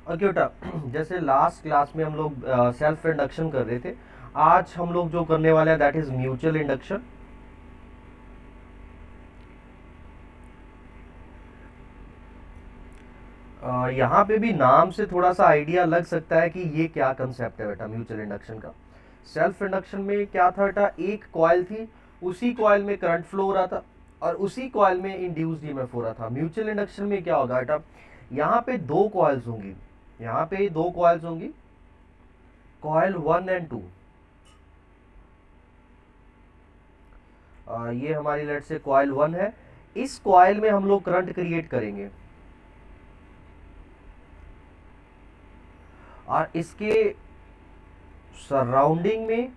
Okay बेटा, जैसे last class में हम लोग सेल्फ इंडक्शन कर रहे थे, आज हम लोग जो करने वाले हैं दैट इज म्यूचुअल इंडक्शन। यहाँ पे भी नाम से थोड़ा सा आइडिया लग सकता है कि ये क्या कंसेप्ट है बेटा म्यूचुअल इंडक्शन का। सेल्फ इंडक्शन में क्या था बेटा, एक कॉइल थी, उसी कॉइल में करंट फ्लो हो रहा था और उसी कॉइल में इंड्यूस्ड ईएमएफ हो रहा था। म्यूचुअल इंडक्शन में क्या होगा बेटा, यहाँ पे दो कॉइल्स होंगी, यहाँ पे दो कॉइल्स होंगी, कॉइल 1 और 2। ये हमारी लेट से कॉइल 1 है, इस कॉइल में हम लोग करंट क्रिएट करेंगे और इसके सराउंडिंग में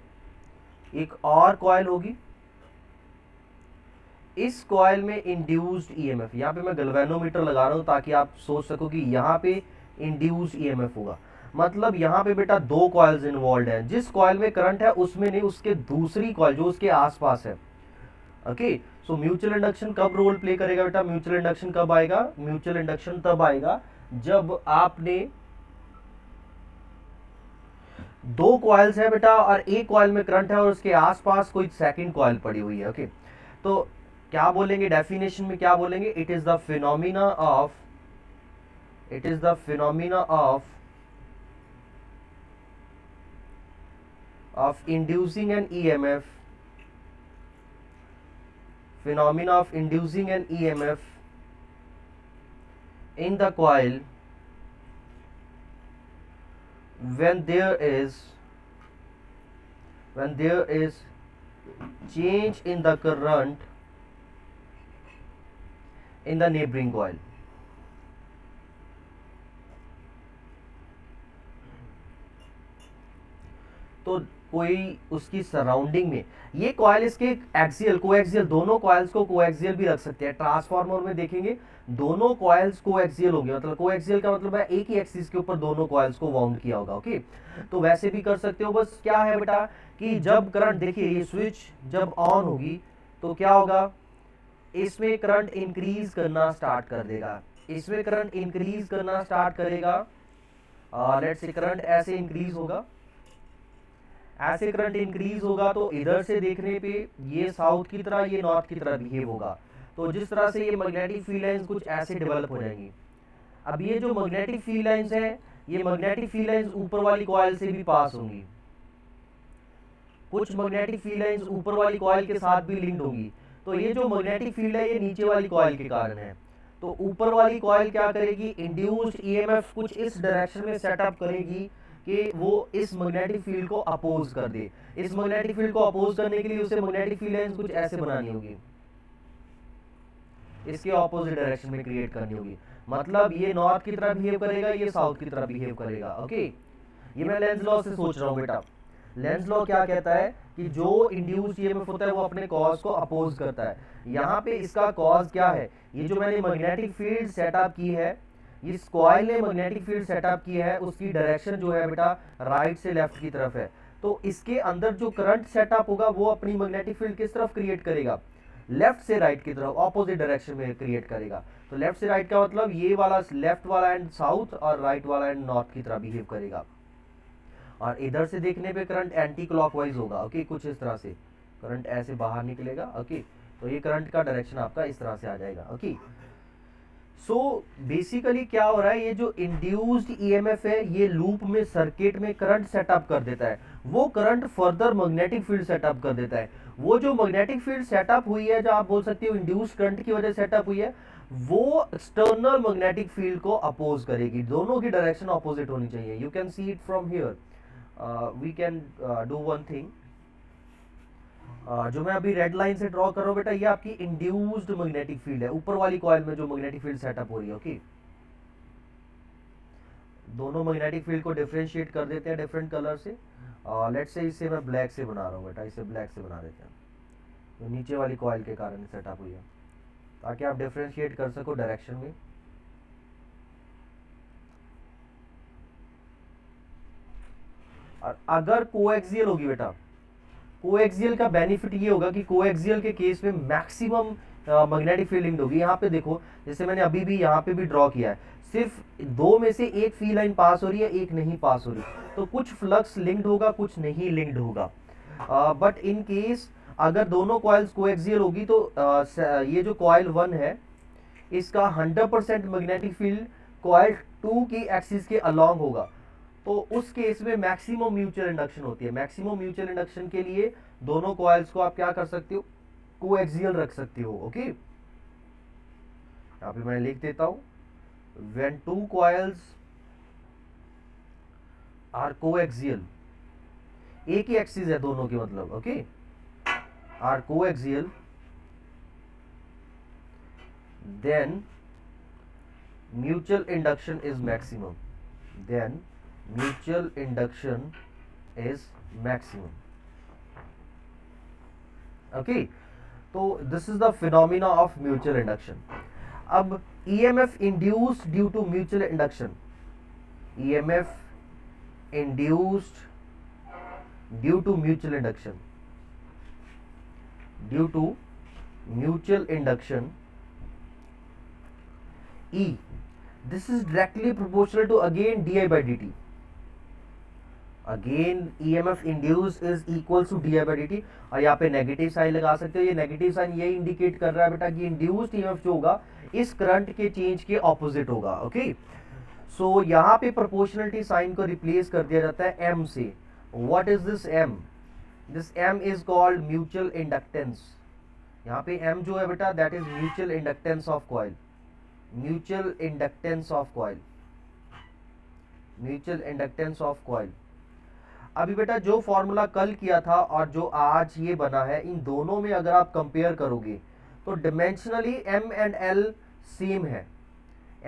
एक और कॉइल होगी, इस कॉइल में इंड्यूस्ड ईएमएफ। यहाँ पे मैं गैल्वेनोमीटर लगा रहा हूँ ताकि आप सोच सको कि यहाँ पे इंड्यूस्ड ईएमएफ होगा। मतलब यहाँ पे बेटा दो कॉइल्स इन्वॉल्व हैं, जिस कॉइल में करंट है उसमें नहीं, उसके दूसरी कॉइल जो उसके आसपास है। ओके, सो म्यूचुअल इंडक्शन कब रोल प्ले करेगा बेटा, म्यूचुअल इंडक्शन कब आएगा, म्यूचुअल इंडक्शन तब आएगा जब आपने दो कॉइल्स है बेटा और एक कॉइल में करंट है और उसके आसपास कोई सेकंड कॉइल पड़ी हुई है। ओके, तो क्या बोलेंगे डेफिनेशन में, क्या बोलेंगे, it is the phenomena of, it is the phenomena of inducing an EMF, phenomena of inducing an EMF in the coil when there is change in the current in the neighboring coil। तो कोई उसकी surrounding में, ये coil इसके axial coaxial, दोनों coils को coaxial भी रख सकते हैं। ट्रांसफार्मर में देखेंगे दोनों कॉइल्स कोएक्सियल होंगे, मतलब कोएक्सियल का मतलब है एक ही एक्सिस के ऊपर दोनों कॉइल्स को वाउंड किया होगा। ओके, तो वैसे भी कर सकते हो। बस क्या है बेटा कि जब करंट, देखिए ये स्विच जब ऑन होगी तो क्या होगा, इसमें करंट इंक्रीज करना स्टार्ट कर देगा, इसमें करंट इंक्रीज करना स्टार्ट करेगा। लेट्स से करंट ऐसे इंक्रीज होगा, ऐसे करंट इंक्रीज होगा तो इधर से देखने पे ये साउथ की तरह, ये नॉर्थ की तरह बिहेव होगा। तो जिस तरह से ये मैग्नेटिक फील्ड लाइंस कुछ ऐसे डेवलप हो जाएंगी। अब ये जो मैग्नेटिक फील्ड लाइंस है, ये मैग्नेटिक फील्ड लाइंस ऊपर वाली कॉइल से भी पास होंगी, कुछ मैग्नेटिक फील्ड लाइंस ऊपर वाली कॉइल के साथ भी लिंक्ड होंगी। तो ये जो मैग्नेटिक फील्ड है ये नीचे वाली कॉइल के कारण है। तो ऊपर वाली कॉइल क्या करेगी, इंड्यूस्ड ईएमएफ कुछ इस डायरेक्शन में सेटअप करेगी कि वो इस मैग्नेटिक फील्ड को अपोज कर दे। इस मैग्नेटिक फील्ड को अपोज करने के लिए उसे मैग्नेटिक फील्ड लाइंस कुछ ऐसे बनानी होगी, इसके ऑपोजिट डायरेक्शन में क्रिएट करनी होगी। मतलब ये नॉर्थ की तरह बिहेव करेगा, ये साउथ की तरह बिहेव करेगा। ओके, ये मैं लेंज लॉ से सोच रहा हूँ बेटा। लेंज लॉ क्या कहता है कि जो इंड्यूस्ड ईएमएफ होता है वो अपने कॉज को अपोज करता है। यहाँ पे इसका कॉज क्या है, ये जो मैंने मैग्नेटिक फील्ड सेटअप की है, इस कॉइल ने मैग्नेटिक फील्ड सेटअप की है, उसकी डायरेक्शन जो है बेटा राइट से लेफ्ट की तरफ है। तो इसके अंदर जो करंट सेटअप होगा वो अपनी मैग्नेटिक फील्ड किस तरफ क्रिएट करेगा, लेफ्ट से राइट की तरफ, ऑपोजिट डायरेक्शन में क्रिएट करेगा। तो लेफ्ट से राइट का मतलब ये वाला लेफ्ट वाला एंड साउथ और राइट वाला एंड नॉर्थ की तरह बिहेव करेगा। और इधर से देखने पे करंट एंटी क्लॉकवाइज होगा। ओके, कुछ इस तरह से करंट ऐसे बाहर निकलेगा। ओके, तो ये करंट का डायरेक्शन आपका इस तरह से आ जाएगा। ओके, सो बेसिकली क्या हो रहा है, ये जो इंड्यूस्ड ईएमएफ है ये लूप में सर्किट में करंट सेटअप कर देता है, वो current further magnetic field setup कर देता है। वो जो मैग्नेटिक फील्ड सेटअप हुई है, जो आप बोल सकते हो इंड्यूस्ड करंट की वजह सेटअप हुई है, वो एक्सटर्नल मैग्नेटिक फील्ड को अपोज करेगी। दोनों की डायरेक्शन अपोजिट होनी चाहिए। You can see it from here. We can do one thing, जो मैं अभी रेड लाइन से ड्रॉ कर रहा हूं बेटा, ये आपकी इंड्यूस्ड मैग्नेटिक फील्ड है, ऊपर वाली कॉइल में जो मैग्नेटिक फील्ड सेटअप हो रही है। ओके, दोनों मैग्नेटिक फील्ड को डिफरेंशिएट कर देते हैं डिफरेंट कलर से। लेट्स से इसे मैं ब्लैक से बना रहा हूँ बेटा, इसे ब्लैक से बना देते हैं, तो नीचे वाली कॉइल के कारण सेटअप हुई है, ताकि आप डिफरेंशिएट कर सको डायरेक्शन में। और अगर कोएक्सियल होगी बेटा, कोएक्सियल का बेनिफिट ये होगा कि कोएक्सियल के केस में मैक्सिमम मैग्नेटिक फील्ड लिंक्ड होगी। यहाँ पे देखो जैसे मैंने अभी भी यहाँ पे भी ड्रॉ किया है, सिर्फ दो में से एक फी लाइन पास हो रही है, एक नहीं पास हो रही, तो कुछ फ्लक्स लिंक्ड होगा, कुछ नहीं लिंक्ड होगा। बट इन केस अगर दोनों कॉइल्स कोएक्सियल होगी तो ये जो कॉइल 1 है इसका 100% मैग्नेटिक फील्ड कॉइल 2 की एक्सिस के अलोंग होगा, तो उस केस में मैक्सिमम म्यूचुअल इंडक्शन होती है। मैक्सिमम म्यूचुअल इंडक्शन के लिए दोनों कॉइल्स को आप क्या कर सकते हो, कोएक्सियल रख सकते हो। ओके, यहाँ पे मैं लिख देता हूं, when two coils are coaxial, एक ही एक्सिस है दोनों की मतलब, okay, are coaxial, then mutual induction is maximum, then mutual induction is maximum. Okay, तो this is the phenomena of mutual induction. अब EMF induced due to mutual induction, EMF induced due to mutual induction, due to mutual induction E, this is directly proportional to again di by dt. Again EMF induced is equals to di by dt, और यहाँ पे negative sign लगा सकते हो। ये negative sign ये indicate कर रहा है बेटा कि इंड्यूस्ड EMF जो होगा इस करंट के चेंज के ऑपोजिट होगा। ओके, सो यहाँ पे प्रोपोर्शनलिटी साइन को रिप्लेस कर दिया जाता है m से। What is this m? This m is called mutual inductance. यहाँ पे m जो है बेटा that is mutual inductance of coil, mutual inductance of coil, mutual inductance of coil. अभी बेटा जो फॉर्मूला कल किया था और जो आज ये बना है, इन दोनों में अगर आप कंपेयर करोगे तो dimensionally m and l same है,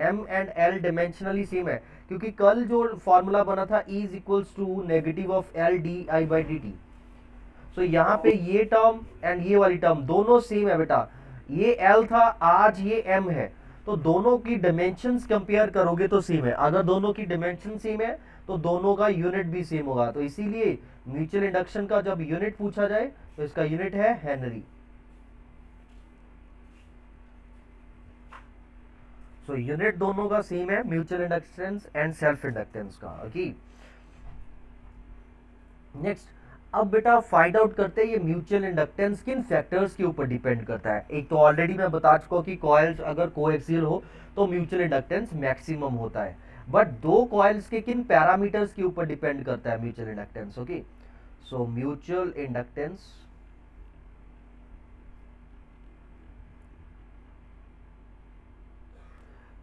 m and l dimensionally same है, क्योंकि कल जो फॉर्मूला बना था E is equals to negative of l di by dt। So यहाँ पे ये टर्म एंड ये वाली टर्म दोनों सेम है बेटा, ये l था, आज ये m है, तो दोनों की डायमेंशंस कंपेयर करोगे तो सेम है। अगर दोनों की डायमेंशन सेम है तो दोनों का यूनिट भी सेम होगा, तो इसीलिए म्यूचुअल इंडक्शन का जब यूनिट पूछा जाए तो इसका यूनिट है हेनरी। सो यूनिट दोनों का सेम है, mutual inductance and self inductance का। ओके, नेक्स्ट अब बेटा फाइंड आउट करते हैं ये म्यूचुअल इंडक्टेंस किन फैक्टर्स के ऊपर डिपेंड करता है। एक तो ऑलरेडी मैं बता चुका हूं कि कॉइल्स अगर कोएक्सियल हो तो म्यूचुअल इंडक्टेंस मैक्सिमम होता है, बट दो कॉइल्स के किन पैरामीटर्स के ऊपर डिपेंड करता है mutual inductance. Okay, so mutual inductance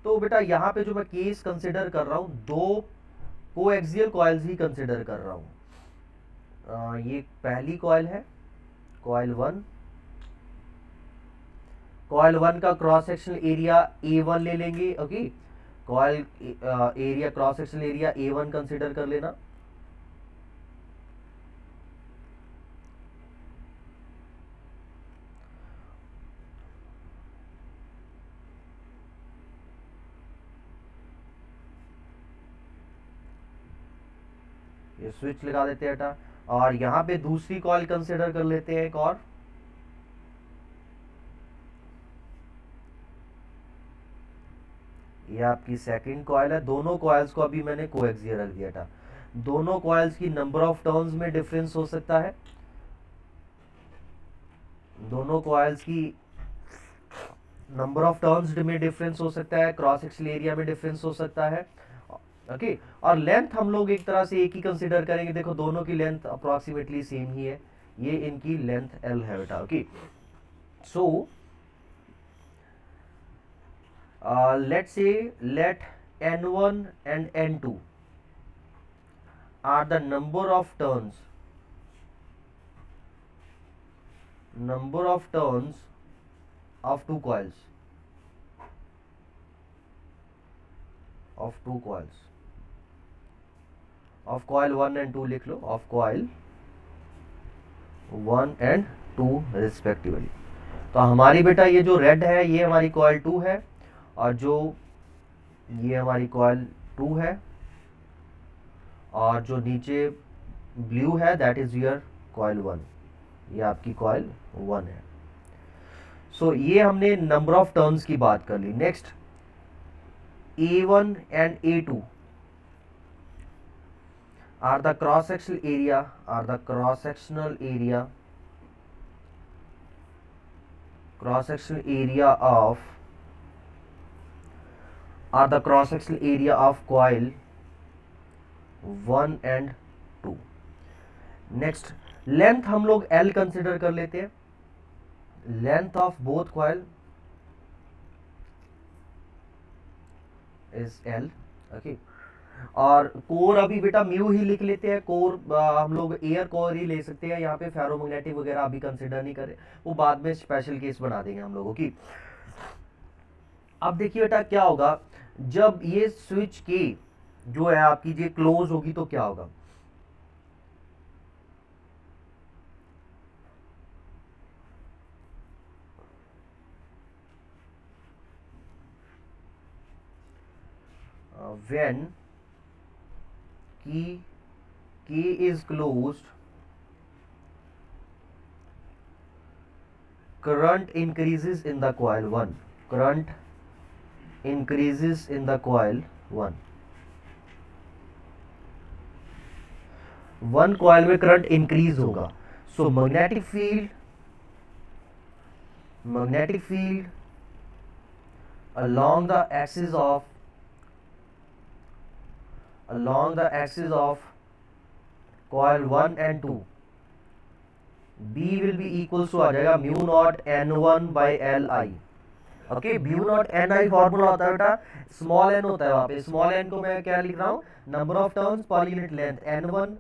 तो बेटा यहाँ पे जो मैं केस कंसिडर कर रहा हूं, दो कोएक्सियल कॉइल्स ही कंसिडर कर रहा हूं। ये पहली कॉइल है, कॉइल 1, कॉइल 1 का क्रॉस सेक्शनल एरिया A1 ले लेंगे। Okay, coil area cross sectional area A1 consider कर लेना। ये स्विच लगा देते हैं बेटा, और यहां पे दूसरी कॉइल कंसिडर कर लेते हैं एक और, ये आपकी सेकंड कॉइल है। दोनों कॉइल्स को अभी मैंने कोएक्सियल रख दिया था। दोनों कॉइल्स की नंबर ऑफ टर्न्स में डिफरेंस हो सकता है, दोनों कॉइल्स की नंबर ऑफ टर्न्स में डिफरेंस हो सकता है, क्रॉस सेक्शनल एरिया में डिफरेंस हो सकता है। ओके, और लेंथ हम लोग एक तरह से एक ही कंसिडर करेंगे। देखो दोनों की लेंथ अप्रोक्सीमेटली सेम ही है, ये इनकी लेंथ L है बेटा। Okay, so let's say let N1 and N2 are the number of turns of two coils, of coil 1 and 2 लिख लो, of coil 1 and 2 respectively। तो हमारी बेटा ये जो रेड है ये हमारी कॉइल 2 है, और जो ये हमारी कॉइल 2 है, और जो नीचे ब्लू है दैट इज योर कॉइल 1, ये आपकी कॉइल 1 है। सो ये हमने नंबर ऑफ टर्न्स की बात कर ली. Next A1 and A2 are the cross-sectional area of coil 1 and 2. Next length हम लोग L कंसिडर कर लेते हैं. Length of both coil is L. Okay. और कोर अभी बेटा म्यू ही लिख लेते हैं. कोर हम लोग एयर कोर ही ले सकते हैं. यहाँ पे फेरोमैग्नेटिक वगैरह अभी कंसिडर नहीं करें, वो बाद में स्पेशल केस बना देंगे हम लोगों की. अब देखिए बेटा क्या होगा जब ये स्विच की जो है आपकी ये क्लोज होगी तो क्या होगा. When key is closed, current increases in the coil 1. Current increases in the coil 1. One coil में करंट इंक्रीज होगा. So magnetic field along the axis of coil 1 and 2, B will be equals to आ जाएगा mu naught N1 by Li. Okay. Mu naught Ni formula होता है बेटा, small n होता है वहां पे. स्मॉल n को मैं क्या लिख रहा हूँ, number of turns per unit length N1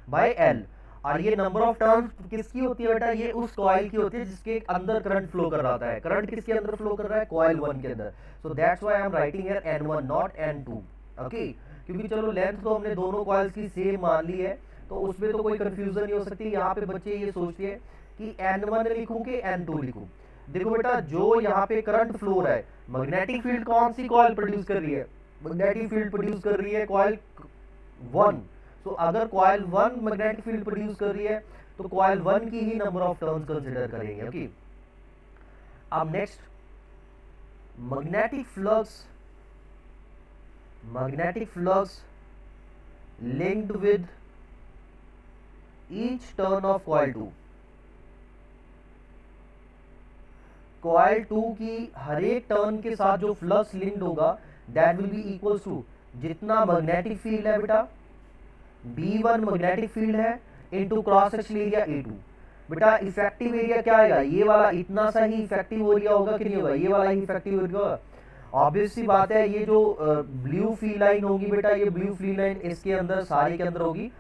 by L. और ये नंबर ऑफ टर्न्स किसकी होती है बेटा, ये उस कॉइल की होती है जिसके अंदर करंट फ्लो कर रहा होता है. करंट किसके अंदर फ्लो कर रहा है, कॉइल 1 के अंदर. सो that's why I am writing here N1 not N2. Okay. क्योंकि चलो लेंथ तो हमने दोनों कॉइल्स की सेम मान ली है, तो उसमें तो कोई कंफ्यूजन नहीं हो सकती. यहाँ पे बच्चे ये सोचते हैं कि N1 लिखूं कि N2 लिखूं. देखो बेटा जो यहाँ पे करंट फ्लो हो रहा है, मैग्नेटिक फील्ड कौन सी कॉइल प्रोड्यूस कर रही है, मैग्नेटिक फील्ड प्रोड्यूस कर रही है कॉइल 1. तो अगर कॉइल 1 मैग्नेटिक फील्ड प्रोड्यूस कर रही है तो कॉइल 1 की ही नंबर ऑफ टर्न्स कंसीडर करेंगे. ओके. अब next magnetic flux linked with each turn of coil 2. coil 2 की हर एक टर्न के साथ जो फ्लक्स लिंक्ड होगा that will be equals to जितना मैग्नेटिक फील्ड है बेटा B1 मैग्नेटिक फील्ड है into cross sectional area A2. बेटा इफेक्टिव एरिया क्या आएगा, ये वाला इतना सा ही इफेक्टिव एरिया होगा कि नहीं होगा, ये वाला ही इफेक्टिव एरिया होगा. ऑब्वियस सी बात है. ये जो ब्लू फील्ड लाइन होगी बेटा, ये ब्लू फील्ड लाइन इसके अंदर सारे के अंदर होगी.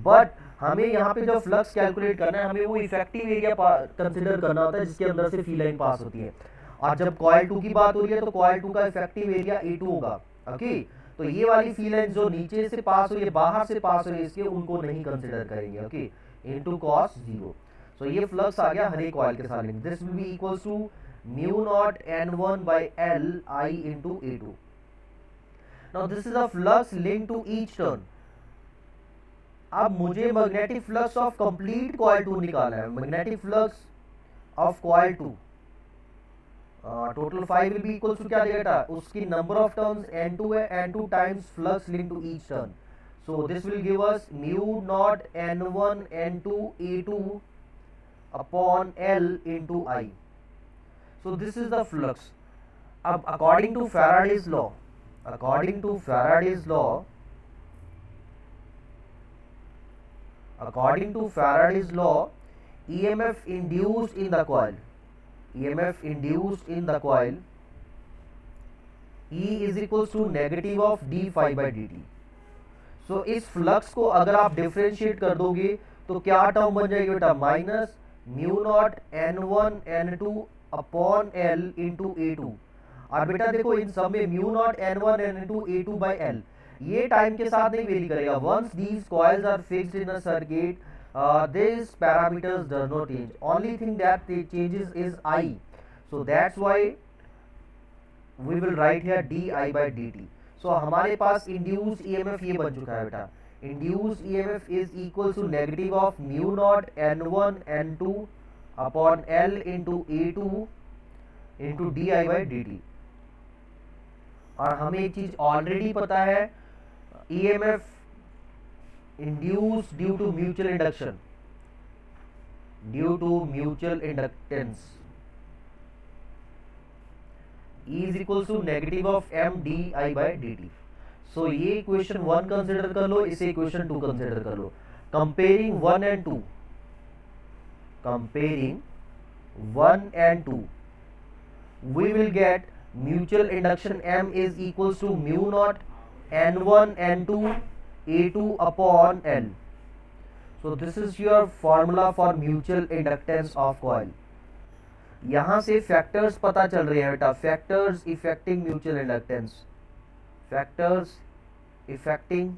बट हमें यहाँ पे जो फ्लक्स कैलकुलेट करना है, हमें वो इफेक्टिव एरिया कंसिडर करना होता है जिसके अंदर से फील्ड लाइन पास होती है. और जब कॉइल 2 की बात हो रही है तो कॉइल 2 का इफेक्टिव एरिया A2 होगा. ओके. तो ये वाली फील्ड लाइन जो नीचे से पास हो रही है, बाहर से पास हो रही है, इसके उनको नहीं कंसिडर करेंगे. ओके. Into cos 0. सो ये फ्लक्स आ गया हर एक कॉइल के साथ. This will be equals to mu naught N1 by L I into A2. Now this is a flux linked to each turn. अब मुझे magnetic flux of complete coil 2 निकालना है. Magnetic flux of coil 2 total 5 will be equals to क्या देगा, उसकी number of turns N2 है, N2 times flux linked to each turn. So this will give us mu naught N1 N2 A2 upon L into I. So this is the flux. अब according to Faraday's law, EMF induced in the coil, E is equals to negative of d phi by dt. So इस flux को अगर आप differentiate कर दोगे तो क्या term बन जाएगी बेटा, minus mu naught N1 N2 upon L into A2. और बेटा देखो इन सब में mu naught N1 N2 A2 by L ये टाइम के साथ नहीं वेरी करेगा. Once these coils are fixed in a circuit this parameters does not change. Only thing that changes is I. So that's why we will write here di by dt. So हमारे पास induce EMF ये बन चुका है बेटा. Induce EMF is equal to negative of mu naught N1 N2 upon L into A2 into D I by D T. और हमें एक चीज ऑलरेडी पता है, EMF induce due to mutual induction, due to mutual inductance is equal to negative of M D I by D T. So ये equation 1 consider कर लो, इसे equation 2 consider कर लो। Comparing 1 and 2, comparing 1 and 2, we will get mutual induction M is equals to mu naught N1 N2 A2 upon L. So this is your formula for mutual inductance of coil. यहां से factors पता चल रहे हैं बेटा, factors affecting mutual inductance, factors affecting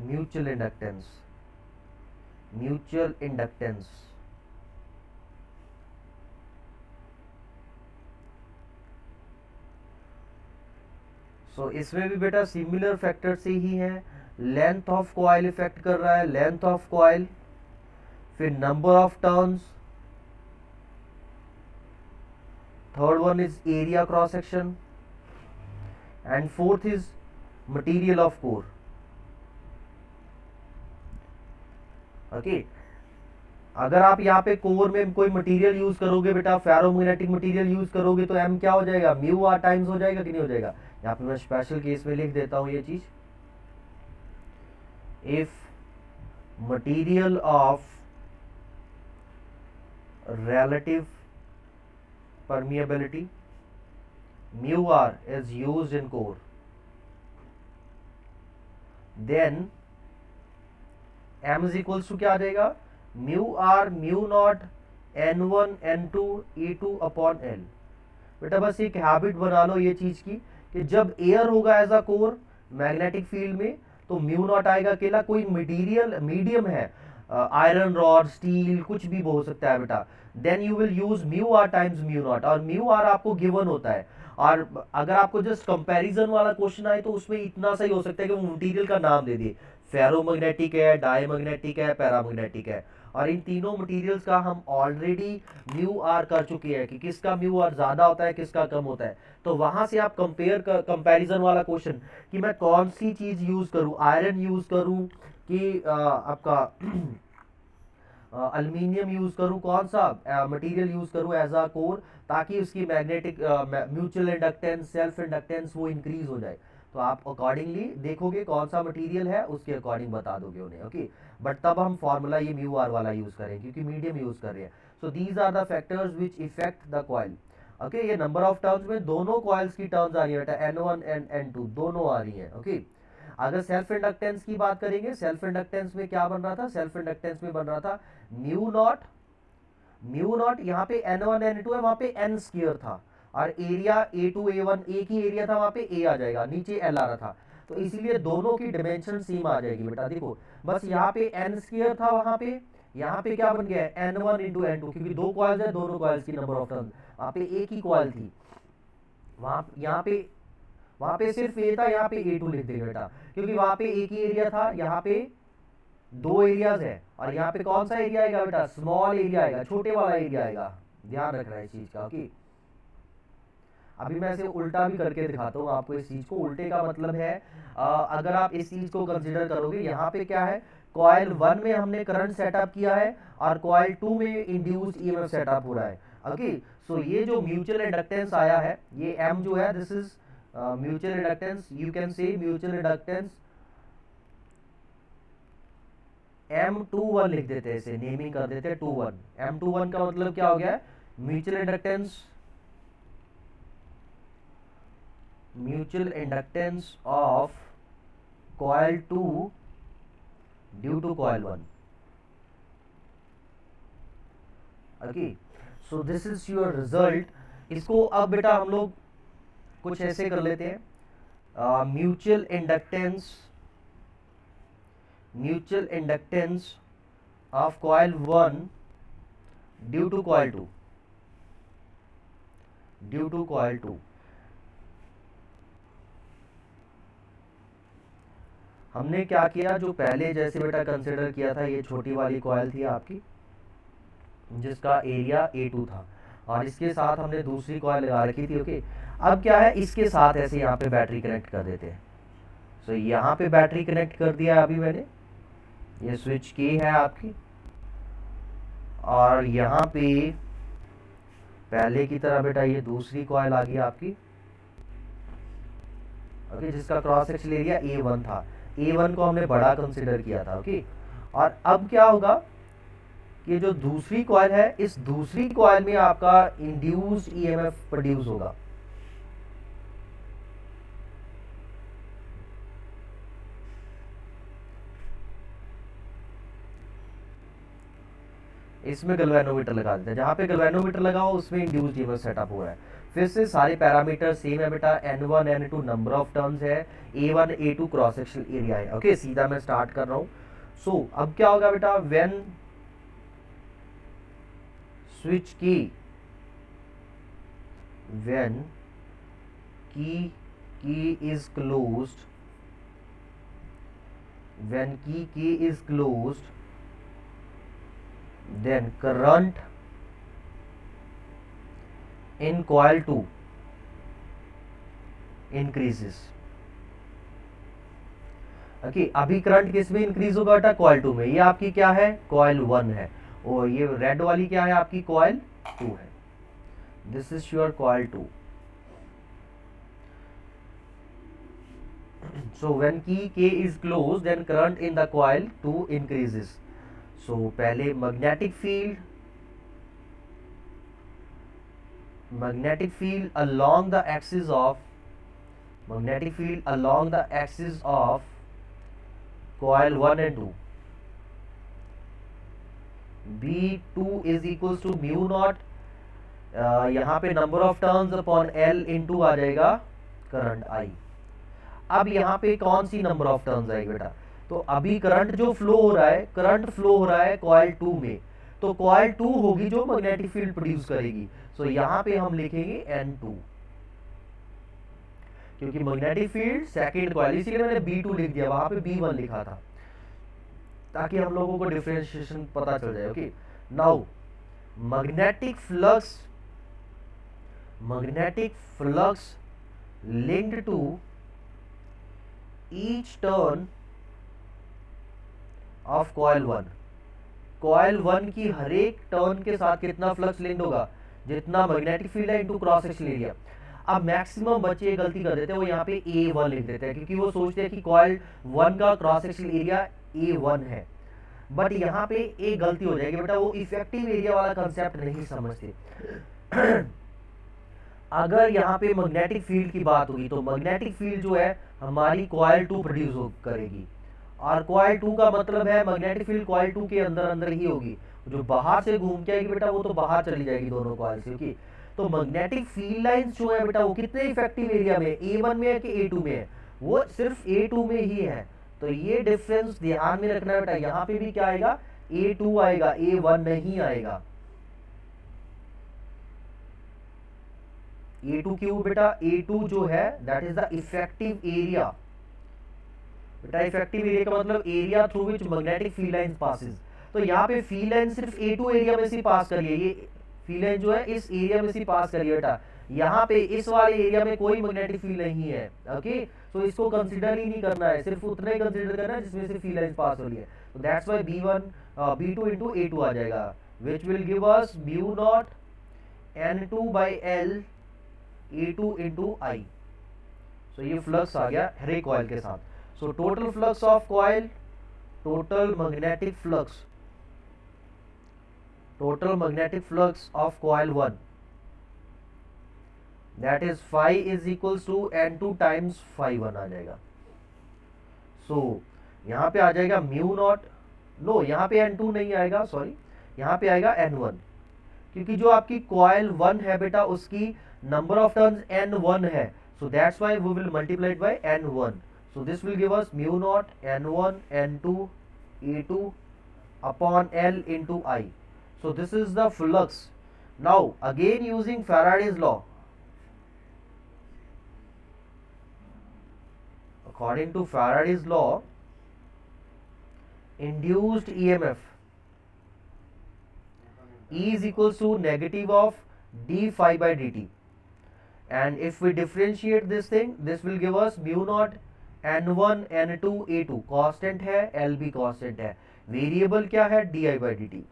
mutual inductance, mutual inductance. So इसमें भी बेटा सिमिलर फैक्टर से ही है, लेंथ ऑफ कॉइल इफेक्ट कर रहा है, लेंथ ऑफ कॉइल, फिर number of turns, third one is area cross section, and fourth is material of core. Okay, अगर आप यहाँ पे कोर में कोई मटेरियल यूज करोगे बेटा, फेरोमैग्नेटिक मटेरियल यूज करोगे, तो एम क्या हो जाएगा, म्यू आर टाइम्स हो जाएगा कि नहीं हो जाएगा। यहाँ पे मैं स्पेशल केस में लिख देता हूं ये चीज, if material of relative permeability mu r is used in core, then m is equals to क्या आ जाएगा, mu r mu naught n1 n2 e2 upon l। बेटा बस एक हैबिट बना लो ये चीज की, कि जब एयर होगा as a core magnetic field में, तो म्यू नॉट आएगा अकेला। कोई मटेरियल मीडियम है, आयरन रॉड, स्टील, कुछ भी हो सकता है बेटा, then you will use mu r times mu naught, और म्यू आर आपको गिवन होता है। और अगर आपको जस्ट कंपैरिजन वाला क्वेश्चन आए तो उसमें इतना सही हो सकता है कि वो मटेरियल का नाम दे दिए, फेरोमैग्नेटिक है, डायमैग्नेटिक है, पैरामैग्नेटिक है। और इन तीनों मटेरियल्स का हम ऑलरेडी म्यू आर कर चुके हैं कि किसका म्यू आर ज्यादा होता है, किसका कम होता है। तो वहां से आप कंपैरिजन वाला क्वेश्चन कि मैं कौन सी चीज यूज करूं, आयरन यूज करूं कि आपका अल्मीनियम यूज करूं, कौन सा मटेरियल यूज करूं एज अ कोर, ताकि उसकी magnetic mutual inductance, self inductance वो इंक्रीज हो जाए। तो आप अकॉर्डिंगली देखोगे कौन सा मटेरियल है, उसके अकॉर्डिंग बता दोगे उन्हें। ओके, बट तब हम फॉर्मूला ये म्यू आर वाला यूज करें क्योंकि मीडियम यूज कर रहे हैं। So these are the factors which affect the coil. Okay, ये नंबर ऑफ टर्न्स में दोनों कॉइल्स की टर्न्स आ रही है बेटा, N1 एंड N2 दोनों आ रही है। ओके, अगर सेल्फ इंडक्टेंस की बात करेंगे, सेल्फ इंडक्टेंस में क्या बन रहा था, सेल्फ इंडक्टेंस में बन रहा था म्यू नॉट यहाँ पे N1 N2 है, वहां पे N स्क्वायर था, और एरिया A2 A1 एक ही एरिया था, वहां पे A आ जाएगा, नीचे L आ रहा था, तो इसीलिए दोनों की डिमेंशन सेम आ जाएगी बेटा। देखो बस यहाँ पे N स्क्वायर था, वहां पे यहाँ पे क्या बन गया है N1 इंटू N2, क्योंकि दो कॉइल्स है, दोनों कॉइल्स की नंबर ऑफ टर्न, वहां पे एक ही कॉइल थी, वहां पे सिर्फ ए था, यहाँ पे A2 लिख देगा बेटा, क्योंकि वहां पे एक ही एरिया था, यहाँ पे दो एरियाज है, और यहाँ पे कौन सा एरिया आएगा बेटा, स्मॉल एरिया आएगा, छोटे वाला एरिया आएगा, ध्यान रखना है इस चीज का। ओके, अभी मैं इसे उल्टा भी करके दिखाता हूँ आपको इस चीज को। उल्टे का मतलब है अगर आप इस चीज को कंसीडर करोगे, यहाँ पे क्या है, कॉइल 1 में हमने करंट सेटअप किया है, और कॉइल 2 में इंड्यूस्ड ईएमएफ सेटअप हो रहा है। ओके, सो ये जो म्यूचुअल इंडक्टेंस आया है, ये M जो है, this is mutual inductance, you can से म्यूचुअल इंडक्टेंस M21 लिख देते हैं, इसे नेमिंग कर देते हैं 21। M21 का मतलब क्या हो गया, mutual inductance of coil 2 due to coil 1। Okay, so this is your result. इसको अब बेटा हम लोग कुछ ऐसे कर लेते हैं, mutual inductance of coil 1 due to coil 2। हमने क्या किया, जो पहले जैसे बेटा कंसिडर किया था, ये छोटी वाली कॉइल थी आपकी जिसका एरिया A2 था, और इसके साथ हमने दूसरी कॉइल लगा रखी थी। ओके, अब क्या है, इसके साथ ऐसे यहाँ पे बैटरी कनेक्ट कर देते हैं। सो यहाँ पे बैटरी कनेक्ट कर दिया अभी मैंने, ये स्विच की है आपकी, और यहाँ पे पहले की तरह बेटा ये दूसरी कॉइल आ गई आपकी। ओके, जिसका क्रॉस सेक्शन एरिया A1 था, A1 को हमने बड़ा कंसिडर किया था। ओके, और अब क्या होगा कि जो दूसरी कॉइल है, इस दूसरी कॉइल में आपका इंड्यूस्ड ईएमएफ प्रोड्यूस होगा। इसमें गैल्वेनोमीटर लगा देते हैं, जहां पे गैल्वेनोमीटर लगा हो उसमें इंड्यूस्ड ईएमएफ सेटअप हो रहा है। फिर से सारे पैरामीटर सेम है बेटा, N1 N2 number of turns है, A1 A2 cross sectional area है। ओके, सीधा मैं स्टार्ट कर रहा हूं। सो अब क्या होगा बेटा, व्हेन स्विच की, when key is closed, when key is closed, then current in coil 2 increases। Okay, अभी करंट किस में इंक्रीज होगा बेटा, कॉइल 2 में। ये आपकी क्या है, कॉइल 1 है, और ये रेड वाली क्या है आपकी, कॉइल 2 है। This is your coil 2। So when key K is closed, then current in the coil 2 increases। So पहले magnetic field along the axis of coil 1 and 2, B2 is equals to mu naught, यहाँ पे number of turns upon L into आ जाएगा current I। अब यहाँ पे कौन सी number of turns आएगी बेटा, तो अभी करंट जो फ्लो हो रहा है, करंट फ्लो हो रहा है कॉइल 2 में, तो कॉइल 2 होगी जो मैग्नेटिक फील्ड प्रोड्यूस करेगी। सो यहाँ पे हम लिखेंगे N2, क्योंकि मैग्नेटिक फील्ड सेकंड कॉइल, इसीलिए मैंने B2 लिख दिया, वहां पे B1 लिखा था, ताकि हम लोगों को डिफरेंशिएशन पता चल जाए। Okay, now magnetic flux linked to each turn of coil 1। Coil 1 की हर एक टर्न के साथ कितना फ्लक्स लिंक्ड होगा, जितना मैग्नेटिक फील्ड है इनटू क्रॉस सेक्शनल एरिया। अब मैक्सिमम बच्चे गलती कर देते हैं, वो यहाँ पे A1 लिख देते हैं, क्योंकि वो सोचते हैं कि कॉइल 1 का क्रॉस सेक्शनल एरिया A1 है। बट यहाँ पे एक गलती हो जाएगी बेटा, वो इफेक्टिव एरिया वाला कंसेप्ट नहीं समझते। अगर यहाँ पे मैग्नेटिक फील्ड की बात होगी, तो मैग्नेटिक फील्ड जो है हमारी कॉइल 2 प्रोड्यूस करेगी, और कॉइल 2 का मतलब है मैग्नेटिक फील्ड कॉइल 2 के अंदर अंदर ही होगी। जो बाहर से घूम के आएगी बेटा, वो तो बाहर चली जाएगी दोनों कॉइल से। ओके, तो मैग्नेटिक फील्ड लाइंस जो है बेटा, वो कितने इफेक्टिव एरिया में, A1 में है कि A2 में है, वो सिर्फ A2 में ही है। तो ये डिफरेंस ध्यान में रखना है बेटा, यहाँ पे भी क्या आएगा, A2 आएगा, A1 नहीं आएगा। A2 क्यों बेटा, A2 जो है that is the effective area. बेटा इफेक्टिव एरिया का मतलब area through which magnetic field line passes. तो यहाँ पे फील्ड लाइन सिर्फ A2 एरिया में से पास कर रही है, ये फील्ड लाइन जो है इस एरिया में से पास कर रही है बेटा। यहाँ पे इस वाले एरिया में कोई मैग्नेटिक फील्ड नहीं है। ओके, तो इसको कंसीडर ही नहीं करना है, सिर्फ उतना ही कंसीडर करना है जिसमें से फील्ड लाइन पास हो रही है। तो that's why B2 into A2 आ जाएगा, which will give us mu naught N2 by L A2 into I। सो ये फ्लक्स आ गया हर एक कॉइल के साथ। So total flux of coil, total magnetic flux of coil 1, that is phi is equals to N2 times phi 1 आ जाएगा। सो यहाँ पे आ जाएगा mu naught, no यहाँ पे N2 नहीं आएगा, सॉरी यहाँ पे आएगा N1, क्योंकि जो आपकी कॉइल 1 है बेटा उसकी नंबर ऑफ टर्न्स N1 है। So that's why we will multiply it by N1। So this will give us mu naught N1 N2 A2 upon L into I। So this is the flux। Now again using Faraday's law, according to Faraday's law, induced EMF E is equals to negative of d phi by dt. And if we differentiate this thing, this will give us mu naught n1 n2 a2. Constant है, l भी constant है, variable क्या है, di by dt,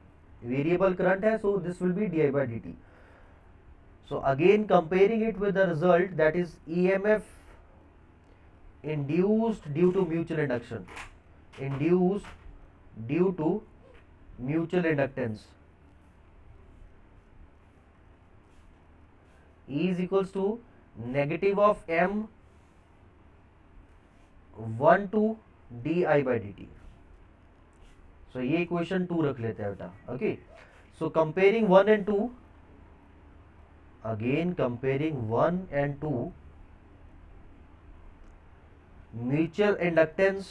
variable current है, so this will be di by dt. So again comparing it with the result, that is EMF induced due to mutual induction, induced due to mutual inductance is equals to negative of m 1 to di by dt. So ये equation 2 रख लेते हैं बेटा. Okay, so comparing 1 and 2, again comparing 1 and 2, mutual inductance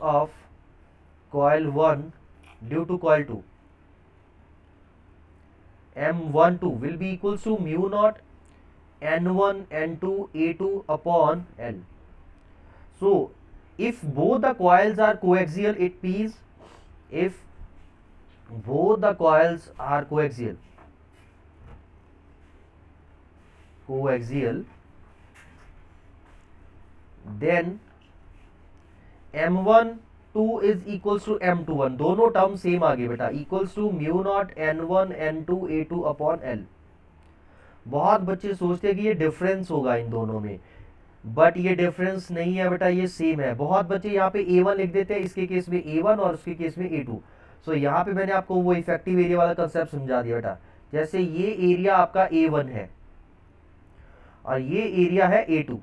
of coil 1 due to coil 2, M12 will be equals to mu naught N1 N2 A2 upon L. So if both the coils are coaxial, it means if both the coils are coaxial, then M12 is equals to M21. दोनों term same आ गए बेटा, equals to mu naught N1 N2 A2 upon L. बहुत बच्चे सोचते हैं कि ये डिफरेंस होगा इन दोनों में, बट ये डिफरेंस नहीं है बेटा, ये सेम है. बहुत बच्चे यहाँ पे A1 लिख देते हैं, इसके केस में A1 और उसके केस में A2. सो यहाँ पे मैंने आपको वो इफेक्टिव एरिया वाला कंसेप्ट समझा दिया बेटा. जैसे ये एरिया आपका A1 है और ये एरिया है A2.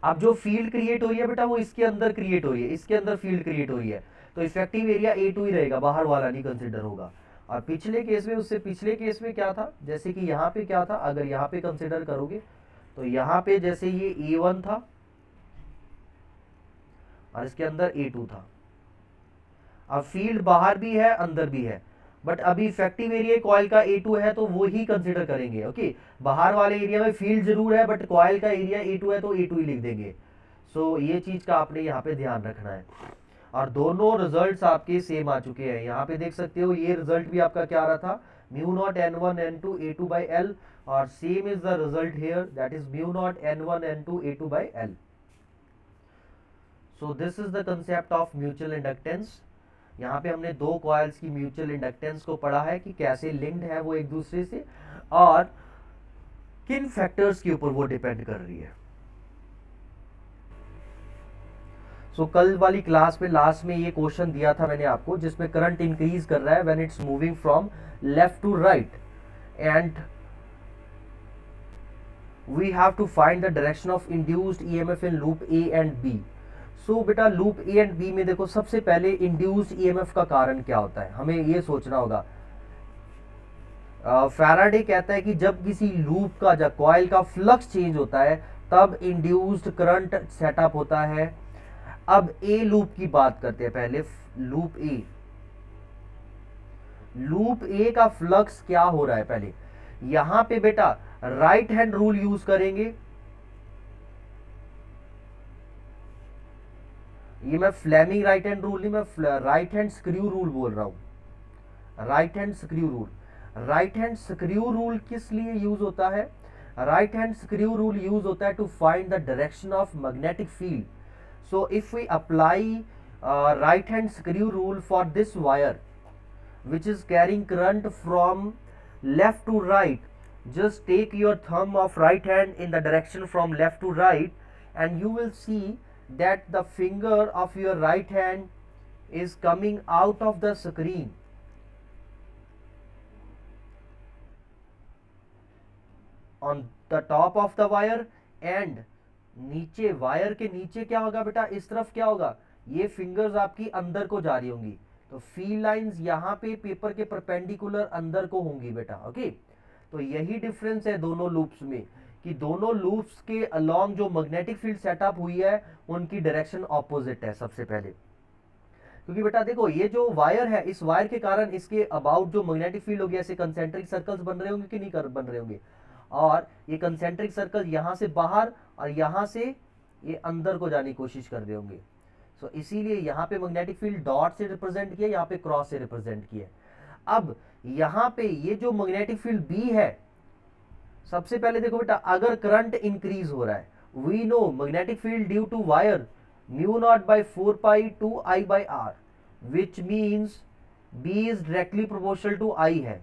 अब जो फील्ड क्रिएट हो रही है बेटा वो इसके अंदर क्रिएट हो रही है, इसके अंदर फील्ड क्रिएट हो रही है, तो इफेक्टिव एरिया A2 ही रहेगा, बाहर वाला नहीं कंसिडर होगा. और पिछले केस में, उससे पिछले केस में क्या था, जैसे कि यहाँ पे क्या था, अगर यहाँ पे कंसिडर करोगे तो यहाँ पे जैसे ये A1 था और इसके अंदर A2 था. अब फील्ड बाहर भी है अंदर भी है, बट अभी इफेक्टिव एरिया कॉइल का A2 है तो वो ही कंसिडर करेंगे. ओके, बाहर वाले एरिया में फील्ड जरूर है बट कॉइल का एरिया A2 है तो A2 ही लिख देंगे. सो ये चीज का आपने यहाँ पे ध्यान रखना है. और दोनों रिजल्ट्स आपके सेम आ चुके हैं. यहाँ पे देख सकते हो ये रिजल्ट भी आपका क्या आ रहा था, mu naught N1 N2 A2 by L, और same is the result here, that is mu naught N1 N2 A2 by L. So this is the concept of mutual inductance. यहाँ पे हमने दो कॉइल्स की म्यूचुअल इंडक्टेंस को पढ़ा है कि कैसे लिंक्ड है वो एक दूसरे से और किन फैक्टर्स के ऊपर वो डिपेंड कर रही है. सो कल वाली क्लास में लास्ट में ये क्वेश्चन दिया था मैंने आपको, जिसमें करंट इंक्रीज कर रहा है when it's moving from left to right and we have to find the direction of induced EMF in loop A and B. So बेटा लूप ए एंड बी में देखो, सबसे पहले इंड्यूस्ड ईएमएफ का कारण क्या होता है, हमें ये सोचना होगा. फैराडे कहता है कि जब किसी लूप का, जब कॉइल का फ्लक्स चेंज होता है तब इंड्यूस्ड करंट सेटअप होता है. अब ए लूप की बात करते हैं पहले. लूप ए का फ्लक्स क्या हो रहा है, पहले यहां पे बेटा राइट हैंड रूल यूज करेंगे. ये मैं फ्लेमिंग राइट हैंड रूल नहीं, मैं राइट हैंड स्क्रू रूल बोल रहा हूं. Right hand screw rule, right hand screw rule किस लिए यूज होता है, right hand screw rule use होता है to find the direction of magnetic field. So if we apply right hand screw rule for this wire which is carrying current from left to right, just take your thumb of right hand in the direction from left to right and you will see that the finger of your right hand is coming out of the screen. On the top of the wire and नीचे, wire के नीचे क्या होगा बेटा, इस तरफ क्या होगा, ये फिंगर्स आपकी अंदर को जा रही होंगी, तो फील्ड लाइंस यहाँ पे पेपर के परपेंडिकुलर अंदर को होंगी बेटा. ओके, तो यही डिफरेंस है दोनों लूप्स में कि दोनों लूप्स के अलोंग जो मैग्नेटिक फील्ड सेटअप हुई है उनकी डायरेक्शन ऑपोजिट है सबसे पहले. क्योंकि बेटा देखो ये जो वायर है, इस वायर के कारण इसके अबाउट जो मैग्नेटिक फील्ड होगी, ऐसे कंसेंट्रिक सर्कल्स बन रहे होंगे कि नहीं बन रहे होंगे, और ये कंसेंट्रिक सर्कल यहां से बाहर और यहां से ये अंदर को जाने की कोशिश कर रहे होंगे. सो इसीलिए यहाँ पे मैग्नेटिक फील्ड डॉट से रिप्रेजेंट किया, यहाँ पे क्रॉस से रिप्रेजेंट किया। अब यहाँ पे ये जो मैग्नेटिक फील्ड बी है, सबसे पहले देखो बेटा, अगर करंट इंक्रीज हो रहा है, we know magnetic field due to wire mu naught by 4 pi two I by R, which means B is directly proportional to I है।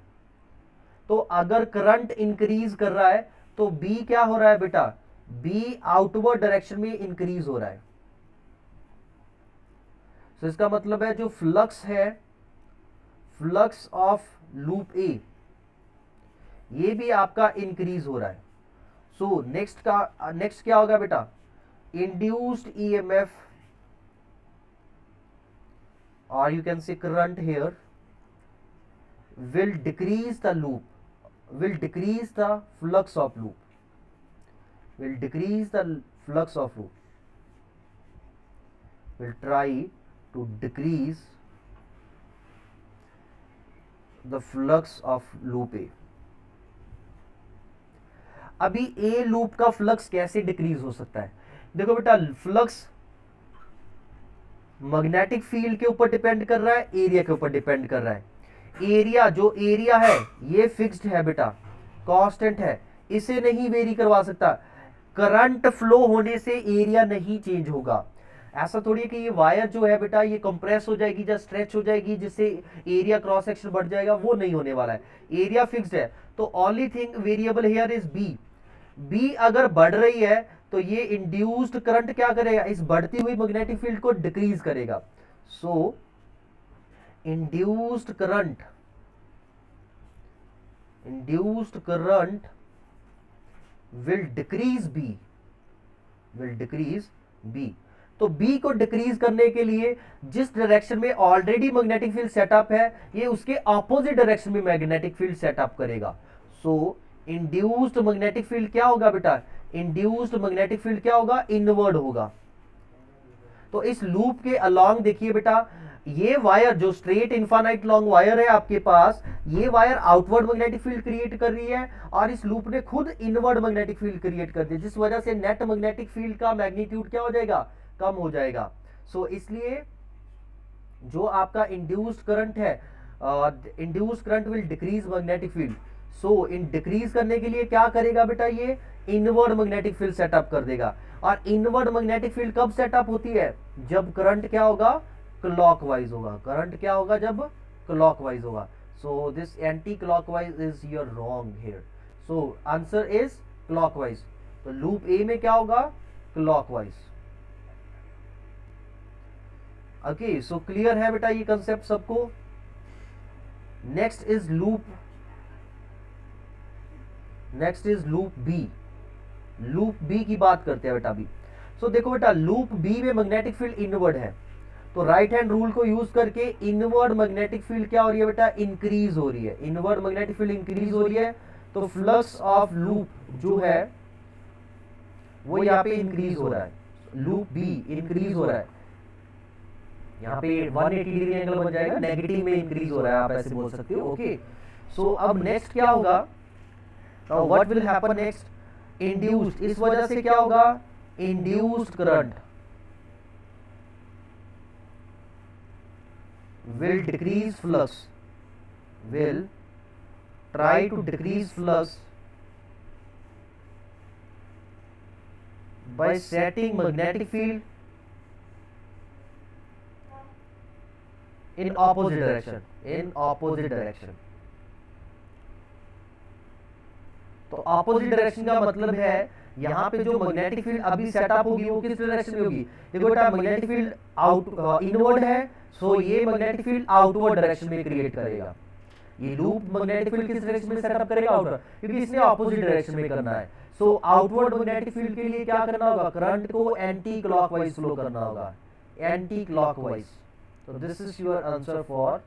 तो अगर करंट इंक्रीज कर रहा है तो बी क्या हो रहा है बेटा, बी आउटवर्ड डायरेक्शन में इंक्रीज हो रहा है। तो इसका मतलब है जो फ्लक्स है, फ्लक्स ऑफ लूप ए, ये भी आपका इंक्रीज हो रहा है। सो नेक्स्ट क्या होगा बेटा, इंड्यूस्ड ईएमएफ और you can say current here will decrease the loop, will decrease the flux of loop, will decrease the flux of loop, will try to decrease the flux of loop A। अभी A loop का flux कैसे decrease हो सकता है? देखो बेटा, flux magnetic field के ऊपर डिपेंड कर रहा है, एरिया के ऊपर डिपेंड कर रहा है। एरिया, जो एरिया है ये फिक्स्ड है बेटा, कांस्टेंट है, इसे नहीं वेरी करवा सकता। करंट फ्लो होने से एरिया नहीं चेंज होगा। ऐसा थोड़ी है कि ये वायर जो है बेटा ये कंप्रेस हो जाएगी या स्ट्रेच हो जाएगी जिससे एरिया क्रॉस सेक्शन बढ़ जाएगा, वो नहीं होने वाला है। एरिया फिक्स्ड है, तो only thing variable here is B. B अगर बढ़ रही है तो ये इंड्यूस्ड करंट क्या करेगा, इस बढ़ती हुई मैग्नेटिक फील्ड को डिक्रीज करेगा। सो induced current will decrease B। तो B को डिक्रीज करने के लिए जिस डायरेक्शन में ऑलरेडी मैग्नेटिक फील्ड सेटअप है, ये उसके ऑपोजिट डायरेक्शन में मैग्नेटिक फील्ड सेटअप करेगा। सो इंड्यूस्ड मैग्नेटिक फील्ड क्या होगा बेटा, इंड्यूस्ड मैग्नेटिक फील्ड क्या होगा, इनवर्ड होगा। तो इस लूप के अलोंग देखिए बेटा, ये वायर जो स्ट्रेट इनफाइनाइट लॉन्ग वायर है आपके पास, ये wire outward magnetic field create कर रही है और इस लूप ने खुद इनवर्ड मैग्नेटिक फील्ड क्रिएट कर दी, जिस वजह से नेट मैग्नेटिक फील्ड का मैग्नीट्यूड क्या हो जाएगा, कम हो जाएगा। सो इसलिए जो आपका इंड्यूस्ड करंट है, induced current will decrease magnetic field. So in decrease करने के लिए क्या करेगा बेटा, ये इनवर्ड मैग्नेटिक फील्ड सेटअप कर देगा। और इनवर्ड मैग्नेटिक फील्ड कब सेटअप होती है, जब करंट क्या होगा, क्लॉकवाइज होगा। करंट क्या होगा, जब क्लॉकवाइज होगा। So this anti clockwise is your wrong here. So answer is clockwise. तो लूप ए में क्या होगा, क्लॉकवाइज। ओके, सो क्लियर है बेटा ये कंसेप्ट सबको। Next is loop B. Loop B की बात करते हैं बेटा अभी। सो देखो बेटा, लूप बी में मैग्नेटिक फील्ड इनवर्ड है, तो राइट हैंड रूल को यूज करके इनवर्ड मैग्नेटिक फील्ड क्या हो रही है बेटा, इंक्रीज हो रही है। इनवर्ड मैग्नेटिक फील्ड इंक्रीज हो रही है, तो फ्लक्स ऑफ लूप जो है वो यहाँ पे इंक्रीज हो रहा है। लूप बी इंक्रीज हो रहा है, यहाँ पे 180 डिग्री एंगल बन जाएगा, नेगेटिव में इंक्रीज हो रहा है, आप ऐसे बोल सकते हो। ओके, सो अब नेक्स्ट क्या होगा, what will happen next, induced, इस वजह से क्या होगा, induced current will decrease flux, will try to decrease flux by setting magnetic field in opposite direction। तो ऑपोजिट डायरेक्शन का मतलब है यहाँ पे जो मैग्नेटिक फील्ड अभी सेटअप होगी वो किस डायरेक्शन में होगी। देखो बेटा, मैग्नेटिक फील्ड इनवर्ड है, सो ये मैग्नेटिक फील्ड आउटवर्ड डायरेक्शन में क्रिएट करेगा। ये लूप मैग्नेटिक फील्ड किस डायरेक्शन में सेटअप करेगा, आउटवर्ड, क्योंकि इसने ऑपोजिट डायरेक्शन में करना है। सो आउटवर्ड मैग्नेटिक फील्ड के लिए क्या करना होगा, करंट को एंटी क्लॉकवाइज फ्लो करना होगा, एंटी क्लॉकवाइज। तो this is your answer for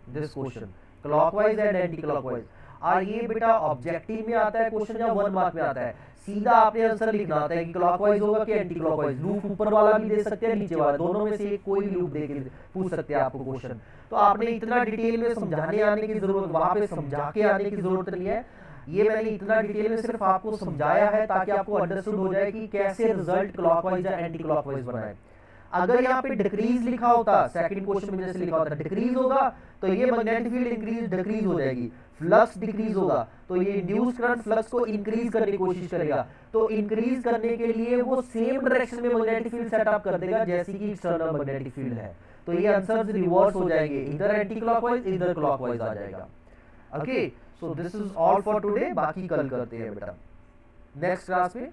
this question, clockwise and anti clockwise. और ये बेटा ऑब्जेक्टिव में आता है क्वेश्चन या 1 मार्क में आता है, सीधा आपने आंसर लिखना आता है कि क्लॉकवाइज होगा कि एंटी क्लॉकवाइज। लूप ऊपर वाला भी दे सकते हैं, नीचे वाला, दोनों में से कोई भी लूप दे के पूछ सकते हैं आपको क्वेश्चन। तो आपने इतना डिटेल में समझाने आने की जरूरत, वहां पे समझा के आने की जरूरत नहीं है। ये मैंने इतना डिटेल में सिर्फ आपको समझाया है ताकि आपको अंडरस्टूड हो जाए कि कैसे रिजल्ट क्लॉकवाइज या एंटी क्लॉकवाइज बनाए। अगर यहाँ पे डिक्रीज लिखा होता, सेकंड क्वेश्चन में जैसे लिखा होता डिक्रीज होगा, तो ये मैग्नेटिक फील्ड इंक्रीज डिक्रीज हो जाएगी, फ्लक्स डिक्रीज होगा, तो ये इंड्यूस करंट फ्लक्स को इंक्रीज करने की कोशिश करेगा, तो इंक्रीज करने के लिए वो सेम डायरेक्शन में मैग्नेटिक फील्ड सेटअप कर देगा जैसे कि एक्सटर्नल मैग्नेटिक फील्ड है, तो ये आंसर रिवर्स हो जाएंगे, इधर एंटी क्लॉकवाइज इधर क्लॉकवाइज आ जाएगा। Okay, so this is all for today, बाकी कल करते हैं बेटा नेक्स्ट क्लास में।